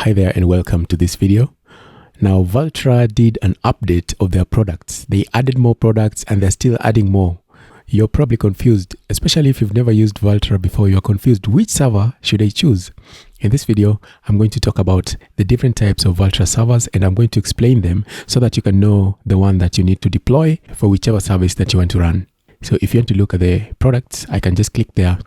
Hi there and welcome to this video. Now Vultr did an update of their products. They added more products and they're still adding more. You're probably confused, especially if you've never used Vultr before. You're confused, which server should I choose? In this video, I'm going to talk about the different types of Vultr servers and I'm going to explain them so that you can know the one that you need to deploy for whichever service that you want to run. So if you want to look at the products, I can just click there.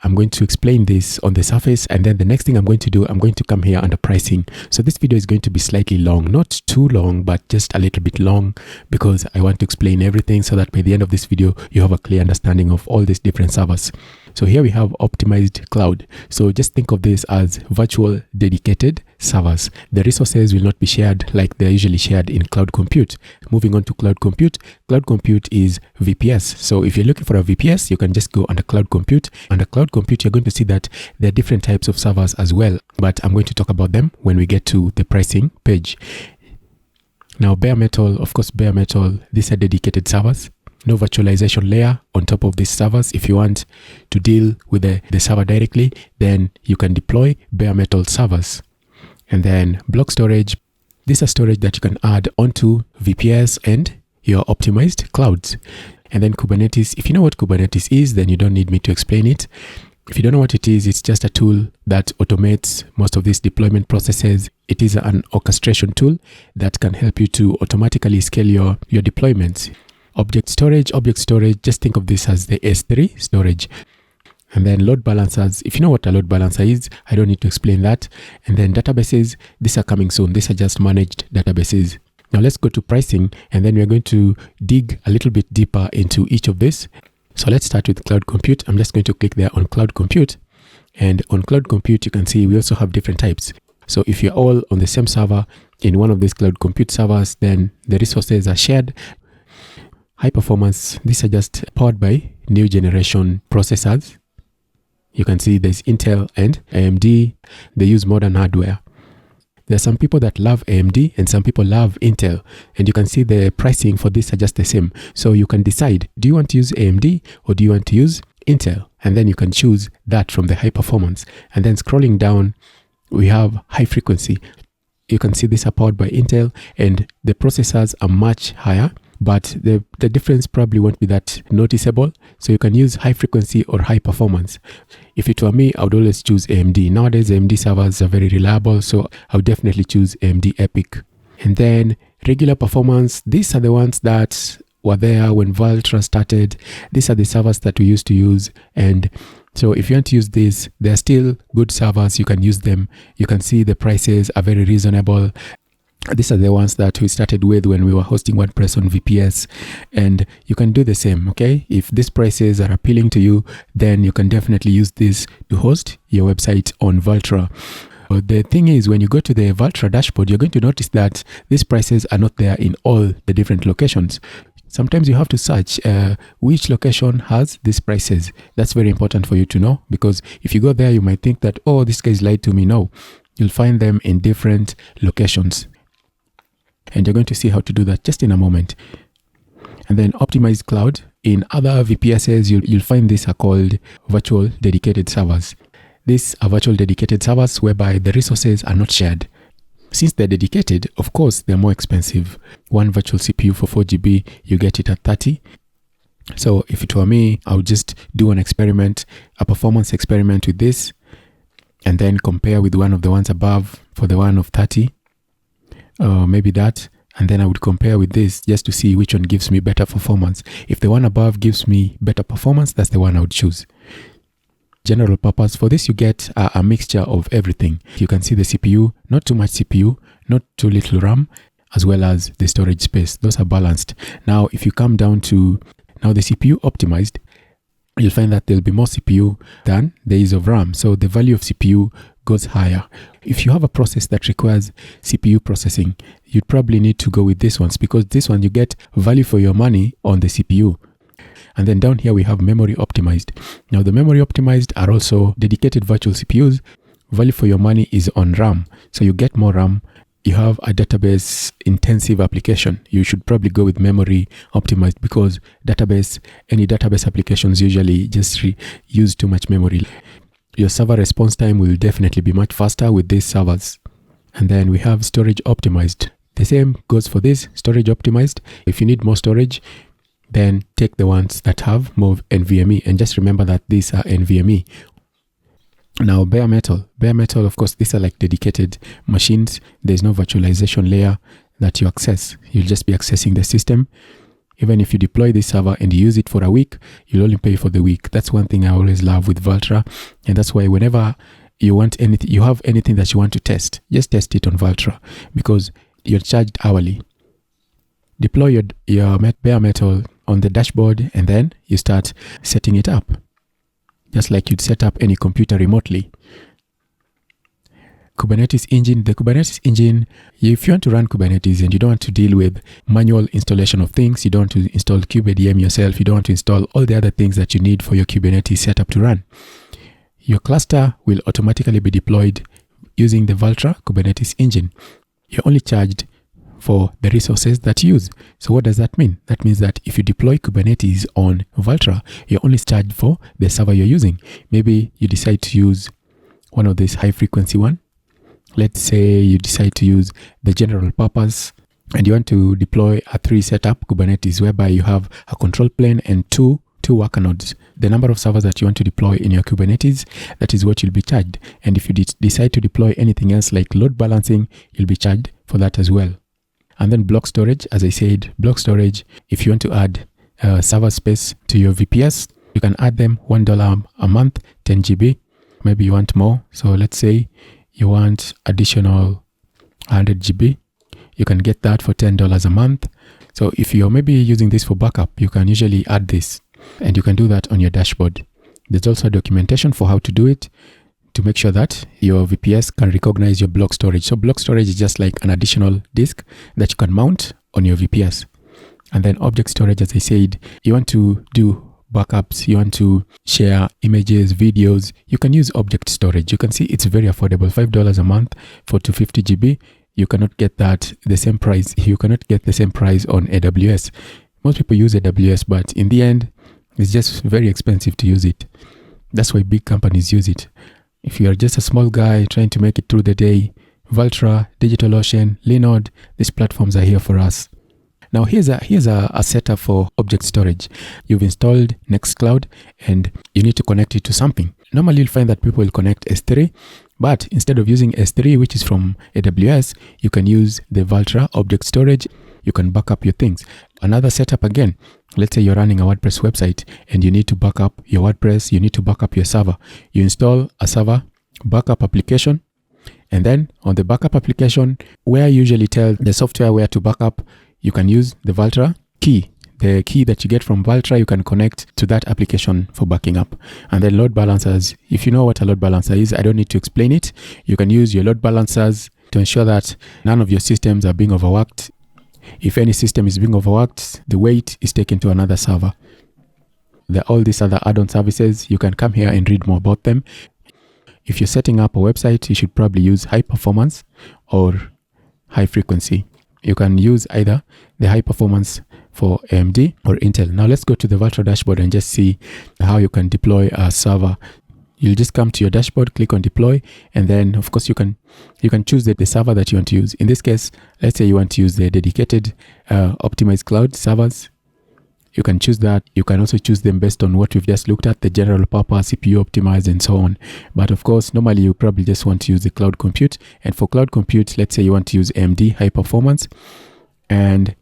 I'm going to explain this on the surface, and then the next thing I'm going to do, I'm going to come here under pricing. So this video is going to be slightly long, not too long, but just a little bit long, because I want to explain everything so that by the end of this video, you have a clear understanding of all these different servers. So here we have optimized cloud. So just think of this as virtual dedicated servers. The resources will not be shared like they're usually shared in cloud compute. Moving on to cloud compute is VPS. So if you're looking for a VPS, you can just go under cloud compute. Under cloud compute, you're going to see that there are different types of servers as well, but I'm going to talk about them when we get to the pricing page. Now, bare metal, of course, bare metal, these are dedicated servers. No virtualization layer on top of these servers. If you want to deal with the server directly, then you can deploy bare metal servers. And then block storage. These are storage that you can add onto VPS and your optimized clouds. And then Kubernetes. If you know what Kubernetes is, then you don't need me to explain it. If you don't know what it is, it's just a tool that automates most of these deployment processes. It is an orchestration tool that can help you to automatically scale your deployments. Object storage, just think of this as the S3 storage. And then load balancers. If you know what a load balancer is, I don't need to explain that. And then databases, these are coming soon. These are just managed databases. Now let's go to pricing, and then we're going to dig a little bit deeper into each of this. So let's start with cloud compute. I'm just going to click there on cloud compute. And on cloud compute, you can see we also have different types. So if you're all on the same server in one of these cloud compute servers, then the resources are shared. High performance, these are just powered by new generation processors. You can see there's Intel and AMD. They use modern hardware. There are some people that love AMD and some people love Intel. And you can see the pricing for this are just the same. So you can decide, do you want to use AMD or do you want to use Intel? And then you can choose that from the high performance. And then scrolling down, we have high frequency. You can see these are powered by Intel and the processors are much higher. But the difference probably won't be that noticeable. So you can use high frequency or high performance. If it were me, I would always choose AMD. Nowadays, AMD servers are very reliable, so I would definitely choose AMD Epic. And then regular performance, these are the ones that were there when Vultr started. These are the servers that we used to use. And so if you want to use this, they're still good servers. You can use them. You can see the prices are very reasonable. These are the ones that we started with when we were hosting WordPress on VPS, and you can do the same, okay? If these prices are appealing to you, then you can definitely use this to host your website on Vultr. The thing is, when you go to the Vultr dashboard, you're going to notice that these prices are not there in all the different locations. Sometimes you have to search which location has these prices. That's very important for you to know, because if you go there, you might think that, oh, this guy lied to me. No, you'll find them in different locations. And you're going to see how to do that just in a moment. And then optimized cloud. In other VPSs, you'll find these are called virtual dedicated servers. These are virtual dedicated servers whereby the resources are not shared. Since they're dedicated, of course, they're more expensive. One virtual CPU for 4 GB, you get it at 30. So if it were me, I would just do an experiment, a performance experiment with this, and then compare with one of the ones above for the one of 30. Maybe that, and then I would compare with this just to see which one gives me better performance. If the one above gives me better performance, that's the one I would choose. General purpose, for this you get a mixture of everything. You can see the CPU, not too much CPU, not too little RAM, as well as the storage space. Those are balanced. Now if you come down to now the CPU optimized, you'll find that there'll be more CPU than there is of RAM. So the value of CPU goes higher. If you have a process that requires CPU processing, you'd probably need to go with this ones, because this one you get value for your money on the CPU. And then down here we have memory optimized. Now the memory optimized are also dedicated virtual CPUs. Value for your money is on RAM. So you get more RAM. You have a database intensive application. You should probably go with memory optimized, because any database applications usually just use too much memory. Your server response time will definitely be much faster with these servers. And then we have storage optimized. The same goes for this, storage optimized. If you need more storage, then take the ones that have more NVMe, and just remember that these are NVMe. Now, bare metal, of course, these are like dedicated machines. There's no virtualization layer that you access. You'll just be accessing the system. Even if you deploy this server and you use it for a week, you'll only pay for the week. That's one thing I always love with Vultr. And that's why whenever you want anything, you have anything that you want to test, just test it on Vultr, because you're charged hourly. Deploy your bare metal on the dashboard, and then you start setting it up, just like you'd set up any computer remotely. Kubernetes engine. The Kubernetes engine, if you want to run Kubernetes and you don't want to deal with manual installation of things, you don't want to install kubeadm yourself, you don't want to install all the other things that you need for your Kubernetes setup to run, your cluster will automatically be deployed using the Vultr Kubernetes engine. You're only charged for the resources that you use. So what does that mean? That means that if you deploy Kubernetes on Vultr, you're only charged for the server you're using. Maybe you decide to use one of these high frequency one. Let's say you decide to use the general purpose and you want to deploy a 3 setup Kubernetes whereby you have a control plane and two worker nodes. The number of servers that you want to deploy in your Kubernetes, that is what you'll be charged. And if you decide to deploy anything else like load balancing, you'll be charged for that as well. And then block storage, as I said, block storage, if you want to add server space to your VPS, you can add them $1 a month, 10 GB. Maybe you want more. So let's say you want additional 100 GB. You can get that for $10 a month. So if you're maybe using this for backup, you can usually add this, and you can do that on your dashboard. There's also documentation for how to do it to make sure that your VPS can recognize your block storage. So block storage is just like an additional disk that you can mount on your VPS. And then object storage, as I said, you want to do backups, you want to share images, videos, you can use object storage. You can see it's very affordable, $5 a month for 250 GB. You cannot get that the same price. You cannot get the same price on AWS. Most people use AWS, but in the end, it's just very expensive to use it. That's why big companies use it. If you are just a small guy trying to make it through the day, Vultr, DigitalOcean, Linode, these platforms are here for us. Now here's a setup for object storage. You've installed Nextcloud and you need to connect it to something. Normally you'll find that people will connect S3, but instead of using S3, which is from AWS, you can use the Vultr object storage. You can back up your things. Another setup again, let's say you're running a WordPress website and you need to back up your WordPress, you need to back up your server. You install a server backup application, and then on the backup application, where you usually tell the software where to back up, you can use the Vultr key. The key that you get from Vultr, you can connect to that application for backing up. And then load balancers, if you know what a load balancer is, I don't need to explain it. You can use your load balancers to ensure that none of your systems are being overworked. If any system is being overworked, the weight is taken to another server. All these other add-on services, you can come here and read more about them. If you're setting up a website, you should probably use high performance or high frequency. You can use either the high performance for AMD or Intel. Now let's go to the Vultr dashboard and just see how you can deploy a server. You'll just come to your dashboard, click on deploy, and then of course you can choose the server that you want to use. In this case, let's say you want to use the dedicated optimized cloud servers. You can choose that. You can also choose them based on what we've just looked at, the general purpose, CPU optimized, and so on. But of course, normally you probably just want to use the cloud compute. And for cloud compute, let's say you want to use AMD high performance, and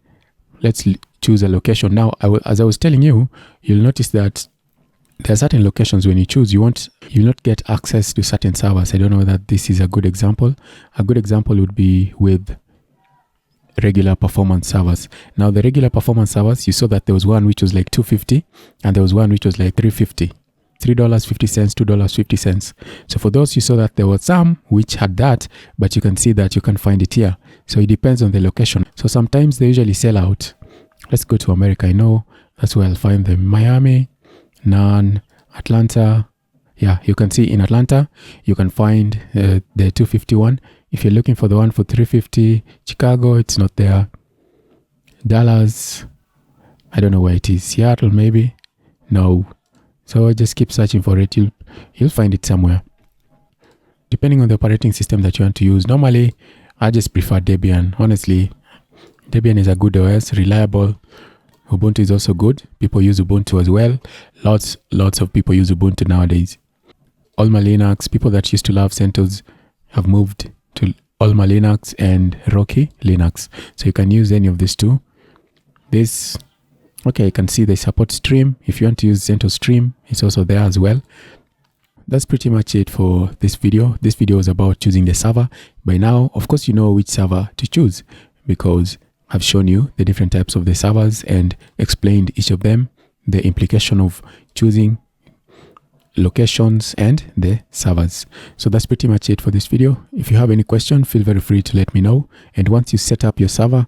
let's choose a location. Now, as I was telling you, you'll notice that there are certain locations when you choose, you'll not get access to certain servers. I don't know that this is a good example. A good example would be with regular performance servers. Now the regular performance servers, you saw that there was one which was like $250 and there was one which was like $3.50, $3.50, $2.50. So for those, you saw that there were some which had that, but you can see that you can find it here. So it depends on the location. So sometimes they usually sell out. Let's go to America. I know that's where I'll find them. Miami, none. Atlanta. Yeah, you can see in Atlanta, you can find the 251. If you're looking for the one for 350, Chicago, it's not there. Dallas, I don't know where it is. Seattle, maybe? No. So just keep searching for it. You'll find it somewhere. Depending on the operating system that you want to use. Normally, I just prefer Debian. Honestly, Debian is a good OS, reliable. Ubuntu is also good. People use Ubuntu as well. Lots of people use Ubuntu nowadays. Alma Linux, people that used to love CentOS have moved to Alma Linux and Rocky Linux. So you can use any of these two. This, okay, you can see they support Stream. If you want to use CentOS Stream, it's also there as well. That's pretty much it for this video. This video is about choosing the server. By now, of course, you know which server to choose because I've shown you the different types of the servers and explained each of them, the implication of choosing locations and the servers. So that's pretty much it for this video. If you have any question, feel very free to let me know. And once you set up your server,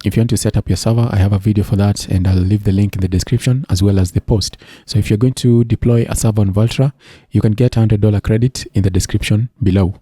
if you want to set up your server, I have a video for that and I'll leave the link in the description as well as the post. So if you're going to deploy a server on Vultr, you can get $100 credit in the description below.